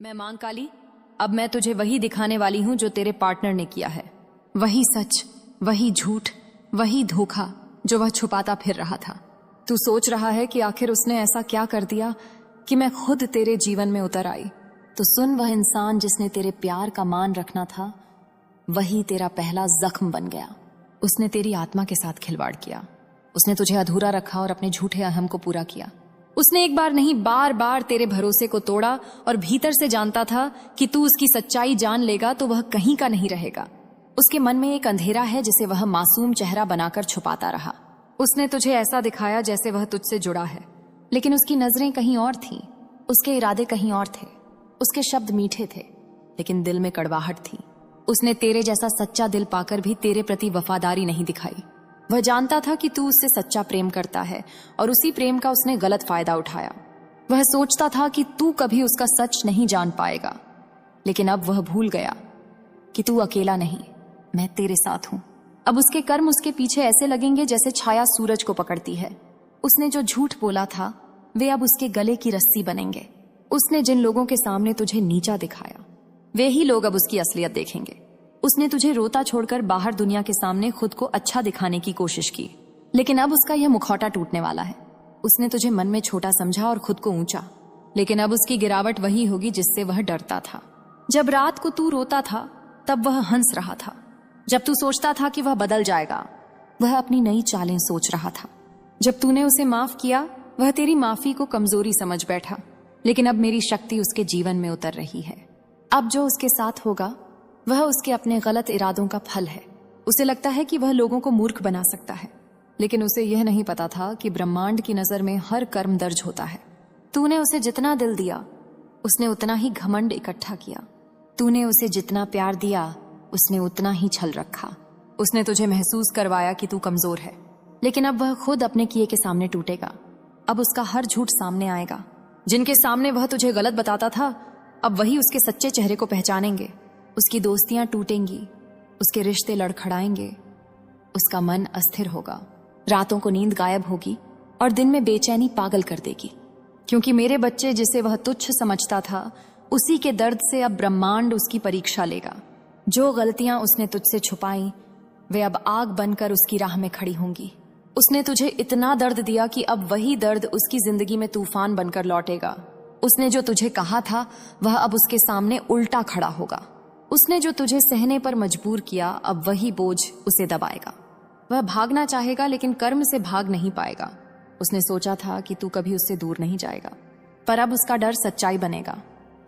मैं मांग काली, अब मैं तुझे वही दिखाने वाली हूं जो तेरे पार्टनर ने किया है। वही सच, वही झूठ, वही धोखा जो वह छुपाता फिर रहा था। तू सोच रहा है कि आखिर उसने ऐसा क्या कर दिया कि मैं खुद तेरे जीवन में उतर आई। तो सुन, वह इंसान जिसने तेरे प्यार का मान रखना था, वही तेरा पहला जख्म बन गया। उसने तेरी आत्मा के साथ खिलवाड़ किया। उसने तुझे अधूरा रखा और अपने झूठे अहम को पूरा किया। उसने एक बार नहीं, बार बार तेरे भरोसे को तोड़ा और भीतर से जानता था कि तू उसकी सच्चाई जान लेगा तो वह कहीं का नहीं रहेगा। उसके मन में एक अंधेरा है जिसे वह मासूम चेहरा बनाकर छुपाता रहा। उसने तुझे ऐसा दिखाया जैसे वह तुझसे जुड़ा है, लेकिन उसकी नजरें कहीं और थीं। उसके इरादे कहीं और थे। उसके शब्द मीठे थे, लेकिन दिल में कड़वाहट थी। उसने तेरे जैसा सच्चा दिल पाकर भी तेरे प्रति वफादारी नहीं दिखाई। वह जानता था कि तू उससे सच्चा प्रेम करता है और उसी प्रेम का उसने गलत फायदा उठाया। वह सोचता था कि तू कभी उसका सच नहीं जान पाएगा, लेकिन अब वह भूल गया कि तू अकेला नहीं, मैं तेरे साथ हूं। अब उसके कर्म उसके पीछे ऐसे लगेंगे जैसे छाया सूरज को पकड़ती है। उसने जो झूठ बोला था वे अब उसके गले की रस्सी बनेंगे। उसने जिन लोगों के सामने तुझे नीचा दिखाया, वे ही लोग अब उसकी असलियत देखेंगे। उसने तुझे रोता छोड़कर बाहर दुनिया के सामने खुद को अच्छा दिखाने की कोशिश की, लेकिन अब उसका यह मुखौटा टूटने वाला है। उसने तुझे मन में छोटा समझा और खुद को ऊंचा, लेकिन अब उसकी गिरावट वही होगी जिससे वह डरता था। जब रात को तू रोता था तब वह हंस रहा था। जब तू सोचता था कि वह बदल जाएगा, वह अपनी नई चालें सोच रहा था। जब तूने उसे माफ किया, वह तेरी माफी को कमजोरी समझ बैठा, लेकिन अब मेरी शक्ति उसके जीवन में उतर रही है। अब जो उसके साथ होगा वह उसके अपने गलत इरादों का फल है। उसे लगता है कि वह लोगों को मूर्ख बना सकता है, लेकिन उसे यह नहीं पता था कि ब्रह्मांड की नजर में हर कर्म दर्ज होता है। तूने उसे जितना दिल दिया, उसने उतना ही घमंड इकट्ठा किया। तूने उसे जितना प्यार दिया, उसने उतना ही छल रखा। उसने तुझे महसूस करवाया कि तू कमजोर है, लेकिन अब वह खुद अपने किए के सामने टूटेगा। अब उसका हर झूठ सामने आएगा। जिनके सामने वह तुझे गलत बताता था, अब वही उसके सच्चे चेहरे को पहचानेंगे। उसकी दोस्तियां टूटेंगी, उसके रिश्ते लड़खड़ाएंगे, उसका मन अस्थिर होगा, रातों को नींद गायब होगी और दिन में बेचैनी पागल कर देगी। क्योंकि मेरे बच्चे जिसे वह तुच्छ समझता था, उसी के दर्द से अब ब्रह्मांड उसकी परीक्षा लेगा। जो गलतियां उसने तुझसे छुपाई, वे अब आग बनकर उसकी राह में खड़ी होंगी। उसने तुझे इतना दर्द दिया कि अब वही दर्द उसकी जिंदगी में तूफान बनकर लौटेगा। उसने जो तुझे कहा था वह अब उसके सामने उल्टा खड़ा होगा। उसने जो तुझे सहने पर मजबूर किया, अब वही बोझ उसे दबाएगा। वह भागना चाहेगा, लेकिन कर्म से भाग नहीं पाएगा। उसने सोचा था कि तू कभी उससे दूर नहीं जाएगा, पर अब उसका डर सच्चाई बनेगा।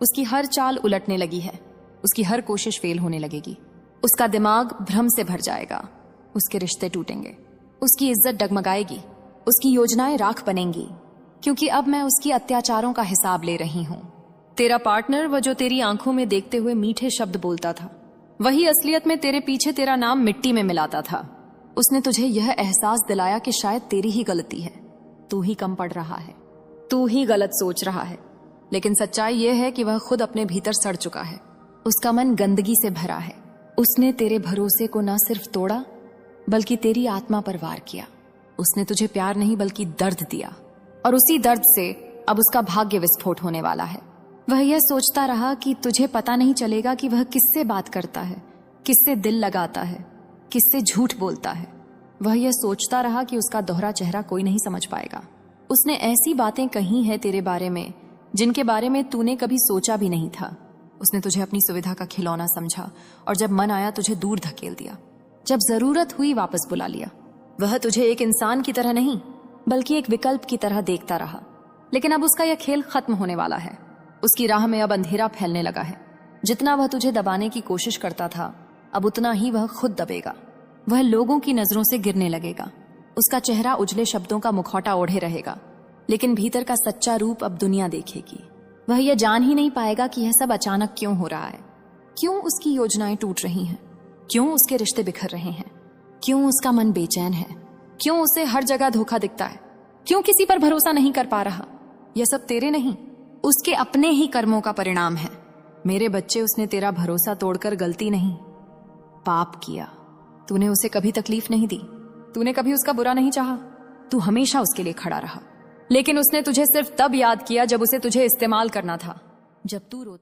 उसकी हर चाल उलटने लगी है। उसकी हर कोशिश फेल होने लगेगी। उसका दिमाग भ्रम से भर जाएगा। उसके रिश्ते टूटेंगे, उसकी इज्जत डगमगाएगी, उसकी योजनाएं राख बनेंगी, क्योंकि अब मैं उसकी अत्याचारों का हिसाब ले रही हूं। तेरा पार्टनर, वह जो तेरी आंखों में देखते हुए मीठे शब्द बोलता था, वही असलियत में तेरे पीछे तेरा नाम मिट्टी में मिलाता था। उसने तुझे यह एहसास दिलाया कि शायद तेरी ही गलती है, तू ही कम पड़ रहा है, तू ही गलत सोच रहा है। लेकिन सच्चाई यह है कि वह खुद अपने भीतर सड़ चुका है। उसका मन गंदगी से भरा है। उसने तेरे भरोसे को न सिर्फ तोड़ा, बल्कि तेरी आत्मा पर वार किया। उसने तुझे प्यार नहीं बल्कि दर्द दिया, और उसी दर्द से अब उसका भाग्य विस्फोट होने वाला है। वह यह सोचता रहा कि तुझे पता नहीं चलेगा कि वह किससे बात करता है, किससे दिल लगाता है, किससे झूठ बोलता है। वह यह सोचता रहा कि उसका दोहरा चेहरा कोई नहीं समझ पाएगा। उसने ऐसी बातें कही हैं तेरे बारे में जिनके बारे में तूने कभी सोचा भी नहीं था। उसने तुझे अपनी सुविधा का खिलौना समझा, और जब मन आया तुझे दूर धकेल दिया। जब जरूरत हुई वापस बुला लिया। वह तुझे एक इंसान की तरह नहीं, बल्कि एक विकल्प की तरह देखता रहा। लेकिन अब उसका यह खेल खत्म होने वाला है। उसकी राह में अब अंधेरा फैलने लगा है। जितना वह तुझे दबाने की कोशिश करता था, अब उतना ही वह खुद दबेगा। वह लोगों की नजरों से गिरने लगेगा। उसका चेहरा उजले शब्दों का मुखौटा ओढ़े रहेगा, लेकिन भीतर का सच्चा रूप अब दुनिया देखेगी। वह यह जान ही नहीं पाएगा कि यह सब अचानक क्यों हो रहा है, क्यों उसकी योजनाएं टूट रही हैं, क्यों उसके रिश्ते बिखर रहे हैं, क्यों उसका मन बेचैन है, क्यों उसे हर जगह धोखा दिखता है, क्यों किसी पर भरोसा नहीं कर पा रहा। यह सब तेरे नहीं, उसके अपने ही कर्मों का परिणाम है। मेरे बच्चे, उसने तेरा भरोसा तोड़कर गलती नहीं, पाप किया। तूने उसे कभी तकलीफ नहीं दी, तूने कभी उसका बुरा नहीं चाहा, तू हमेशा उसके लिए खड़ा रहा। लेकिन उसने तुझे सिर्फ तब याद किया जब उसे तुझे इस्तेमाल करना था, जब तू रोता